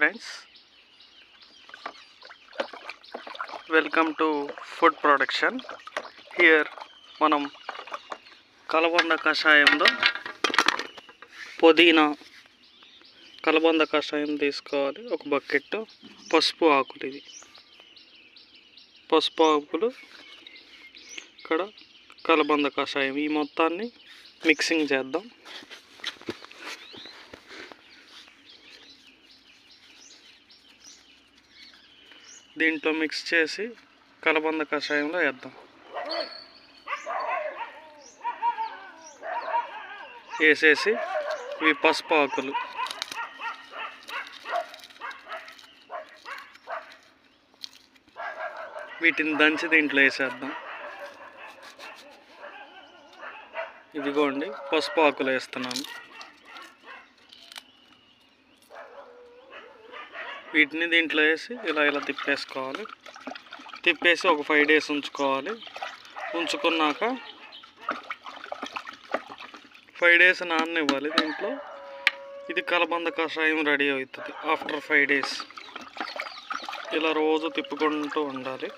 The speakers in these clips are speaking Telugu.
Friends, welcome to food production. Here మనం కలబంద కషాయంలో పుదీనా కలబంద కషాయం తీసుకోవాలి. ఒక బకెట్ పసుపు ఆకులు, ఇది పసుపు ఆకులు, ఇక్కడ కలబంద కషాయం. ఈ మొత్తాన్ని మిక్సింగ్ చేద్దాం. దీంట్లో మిక్స్ చేసి కలబంద కషాయంలో వేద్దాం. వేసేసి ఇవి పసుపు ఆకులు, వీటిని దంచి దీంట్లో వేసేద్దాం. ఇదిగోండి, పసుపు ఆకులు వేస్తున్నాను. వీటిని దీంట్లో వేసి ఇలా తిప్పేసుకోవాలి. తిప్పేసి ఒక 5 days ఉంచుకోవాలి. ఉంచుకున్నాక 5 days నాననివ్వాలి. దీంట్లో ఇది కలబంద కషాయం రెడీ అవుతుంది. ఆఫ్టర్ 5 days ఇలా రోజు తిప్పుకుంటూ ఉండాలి.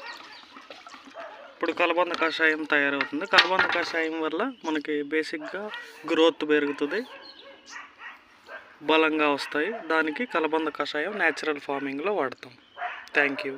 ఇప్పుడు కలబంద కషాయం తయారవుతుంది. కలబంద కషాయం వల్ల మనకి బేసిక్గా గ్రోత్ పెరుగుతుంది, బలంగా వస్తాయి. దానికి కలబంద కషాయం న్యాచురల్ ఫార్మింగ్లో వాడతాం. Thank you.